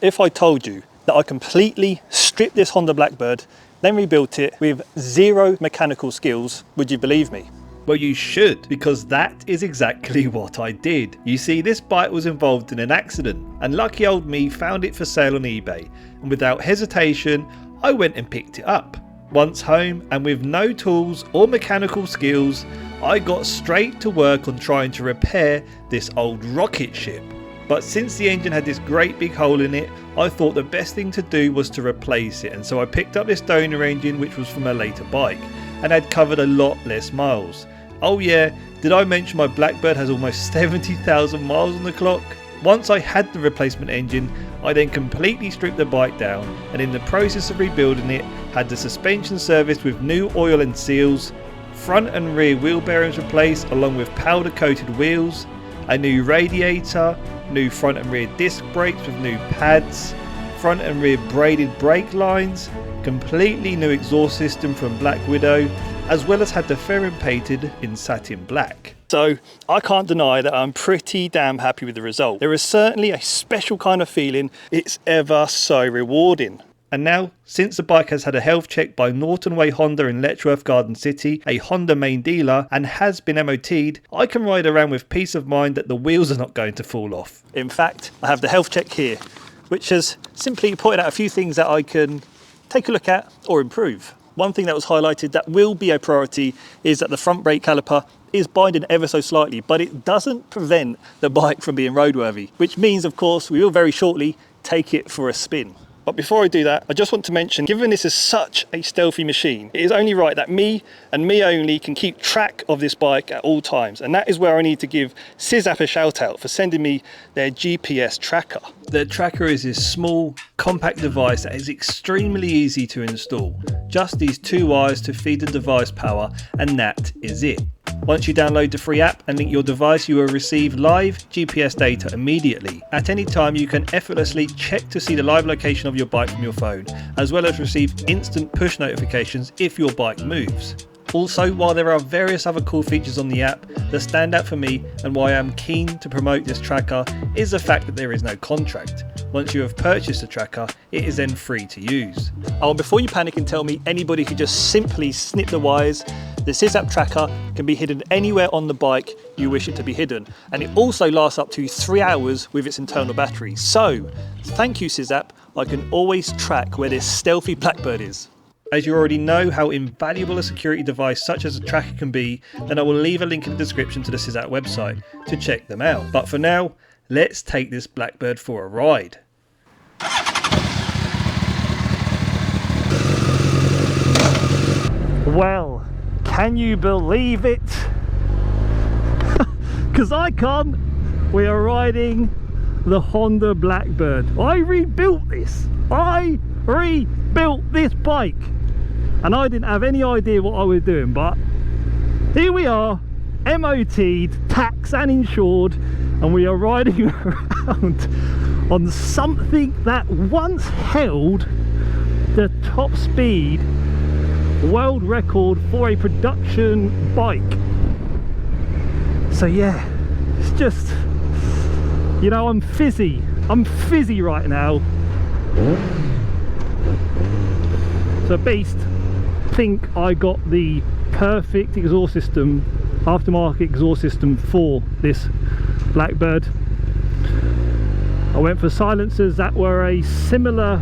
if I told you that I completely stripped this Honda Blackbird, then rebuilt it with zero mechanical skills, would you believe me? Well, you should, because that is exactly what I did. You see, this bike was involved in an accident, and lucky old me found it for sale on eBay, and without hesitation, I went and picked it up. Once home, and with no tools or mechanical skills, I got straight to work on trying to repair this old rocket ship. But since the engine had this great big hole in it, I thought the best thing to do was to replace it, and so I picked up this donor engine, which was from a later bike, and had covered a lot less miles. Oh yeah, did I mention my Blackbird has almost 70,000 miles on the clock? Once I had the replacement engine, I then completely stripped the bike down, and in the process of rebuilding it, had the suspension serviced with new oil and seals, front and rear wheel bearings replaced along with powder coated wheels, a new radiator, new front and rear disc brakes with new pads, front and rear braided brake lines, completely new exhaust system from Black Widow, as well as had the fairing painted in satin black. So I can't deny that I'm pretty damn happy with the result. There is certainly a special kind of feeling. It's ever so rewarding. And now, since the bike has had a health check by Norton Way Honda in Letchworth Garden City, a Honda main dealer, and has been MOT'd, I can ride around with peace of mind that the wheels are not going to fall off. In fact, I have the health check here, which has simply pointed out a few things that I can take a look at or improve. One thing that was highlighted that will be a priority is that the front brake caliper is binding ever so slightly, but it doesn't prevent the bike from being roadworthy, which means, of course, we will very shortly take it for a spin. But before I do that, I just want to mention, given this is such a stealthy machine, it is only right that me and me only can keep track of this bike at all times. And that is where I need to give Sizap a shout out for sending me their GPS tracker. The tracker is this small, compact device that is extremely easy to install. Just these two wires to feed the device power, and that is it. Once you download the free app and link your device, you will receive live GPS data immediately. At any time, you can effortlessly check to see the live location of your bike from your phone, as well as receive instant push notifications if your bike moves. Also, while there are various other cool features on the app, the standout for me and why I am keen to promote this tracker is the fact that there is no contract. Once you have purchased the tracker, it is then free to use. Oh, and before you panic and tell me anybody could just simply snip the wires, the Sizap Tracker can be hidden anywhere on the bike you wish it to be hidden, and it also lasts up to 3 hours with its internal battery. So, thank you Sizap, I can always track where this stealthy Blackbird is. As you already know how invaluable a security device such as a tracker can be, then I will leave a link in the description to the Sizap website to check them out. But for now, let's take this Blackbird for a ride. Well, can you believe it? Because I can't. We are riding the Honda Blackbird. I rebuilt this. I rebuilt this bike. And I didn't have any idea what I was doing, but here we are, MOT'd, taxed and insured, and we are riding around on something that once held the top speed world record for a production bike. So yeah, it's just, you know, I'm fizzy right now. So beast, I think I got the perfect exhaust system, aftermarket exhaust system for this Blackbird. I went for silencers that were a similar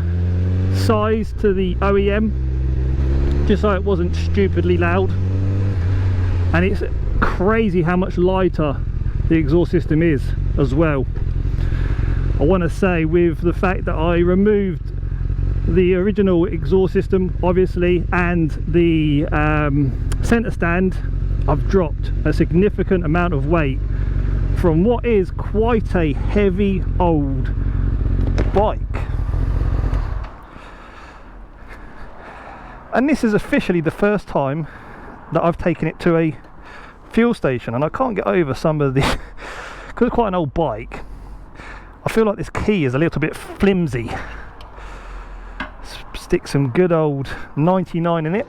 size to the OEM, just so it wasn't stupidly loud. And it's crazy how much lighter the exhaust system is as well. I want to say, with the fact that I removed the original exhaust system obviously and the center stand, I've dropped a significant amount of weight from what is quite a heavy old bike. And this is officially the first time that I've taken it to a fuel station, and I can't get over some of the because it's quite an old bike, I feel like this key is a little bit flimsy. Stick some good old 99 in it.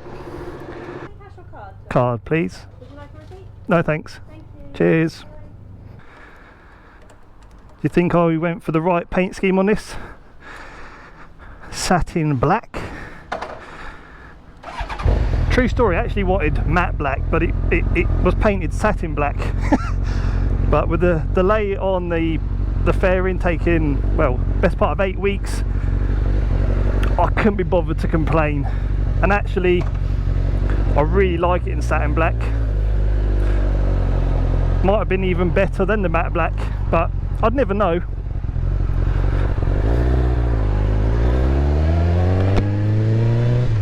Cash or card? Card, please. Would you like a receipt? No thanks. Thank you. Cheers. Do you think I went for the right paint scheme on this? satin black. True story, I actually wanted matte black, but it was painted satin black. But with the delay on the fairing taking, well, best part of 8 weeks, I couldn't be bothered to complain. And actually, I really like it in satin black. Might have been even better than the matte black, but I'd never know.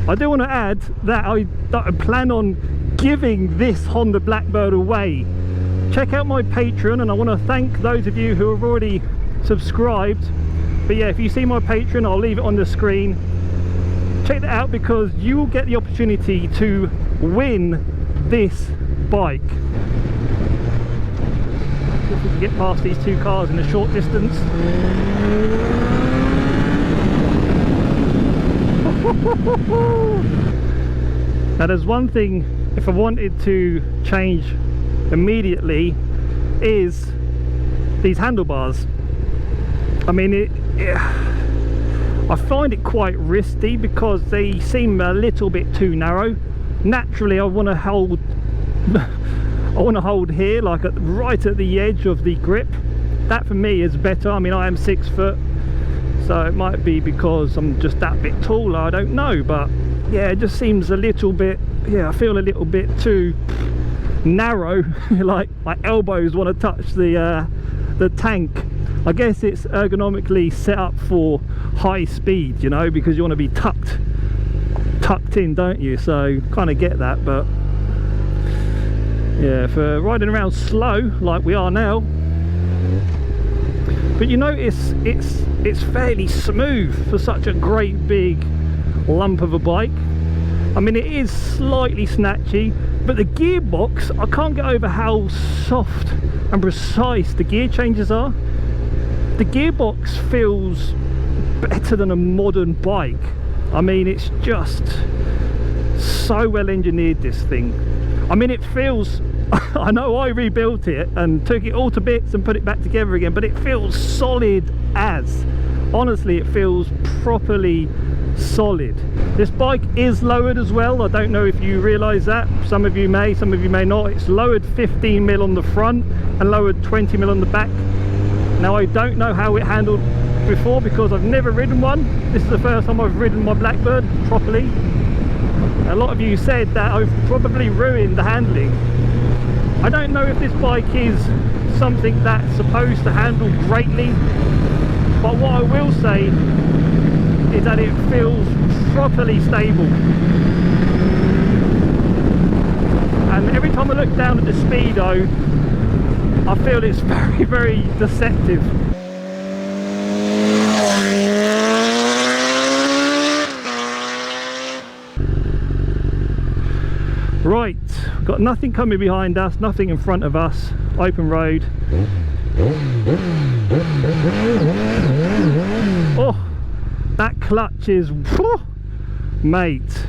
I do want to add that I plan on giving this Honda Blackbird away. Check out my Patreon, and I want to thank those of you who have already subscribed. But yeah, if you see my Patreon, I'll leave it on the screen. Check that out, because you will get the opportunity to win this bike. If we can get past these two cars in a short distance. Now there's one thing, if I wanted to change immediately, is these handlebars. I mean, I find it quite risky because they seem a little bit too narrow. Naturally, I want to hold here, like right at the edge of the grip. That for me is better. I mean, I am 6 foot, so it might be because I'm just that bit taller, I don't know, but yeah, it just seems a little bit, yeah, I feel a little bit too narrow. Like my elbows want to touch the tank. I guess it's ergonomically set up for high speed, you know, because you want to be tucked in, don't you? So kind of get that, but yeah, for riding around slow like we are now. But you notice it's fairly smooth for such a great big lump of a bike. I mean, it is slightly snatchy, but the gearbox, I can't get over how soft and precise the gear changes are. The gearbox feels better than a modern bike. I mean, it's just so well engineered, this thing. I mean, it feels, I know I rebuilt it and took it all to bits and put it back together again, but it feels solid as. Honestly, it feels properly solid. This bike is lowered as well. I don't know if you realise that. Some of you may not. It's lowered 15mm on the front and lowered 20mm on the back. Now, I don't know how it handled before because I've never ridden one. This is the first time I've ridden my Blackbird properly. A lot of you said that I've probably ruined the handling. I don't know if this bike is something that's supposed to handle greatly, but what I will say is that it feels properly stable. And every time I look down at the speedo, I feel it's very, very deceptive. Right, we've got nothing coming behind us, nothing in front of us, open road. Oh, that clutch is, whew, mate,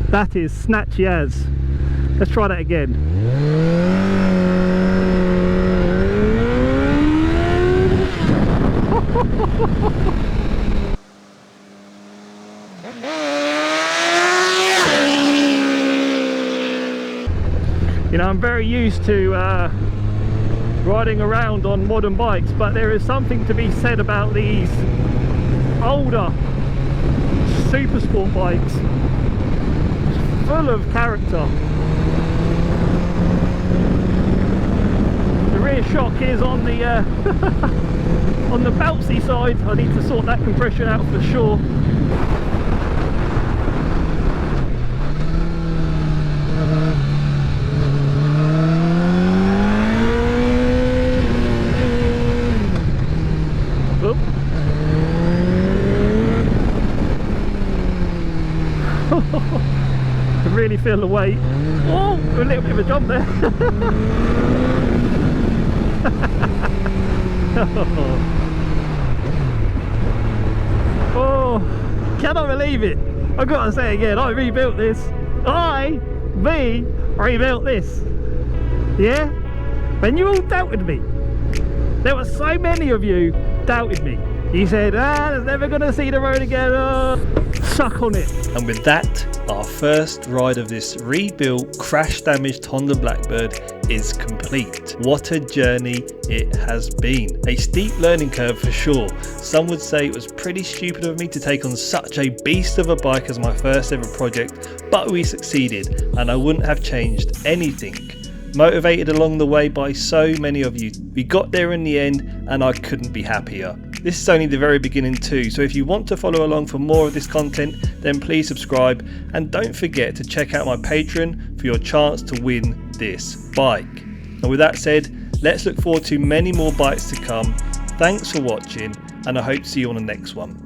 that is snatchy as. Let's try that again. You know, I'm very used to riding around on modern bikes, but there is something to be said about these older super sport bikes. It's full of character. The rear shock is on the on the bouncy side. I need to sort that compression out for sure. I really feel the weight. Oh, a little bit of a jump there. Oh, cannot believe it. I've got to say again, I rebuilt this. Rebuilt this. Yeah? And you all doubted me. There were so many of you doubted me. He said, it's never gonna see the road again. Suck on it. And with that, our first ride of this rebuilt, crash damaged Honda Blackbird is complete. What a journey it has been. A steep learning curve for sure. Some would say it was pretty stupid of me to take on such a beast of a bike as my first ever project, but we succeeded and I wouldn't have changed anything. Motivated along the way by so many of you. We got there in the end and I couldn't be happier. This is only the very beginning too, so if you want to follow along for more of this content, then please subscribe and don't forget to check out my Patreon for your chance to win this bike. And with that said, let's look forward to many more bikes to come. Thanks for watching and I hope to see you on the next one.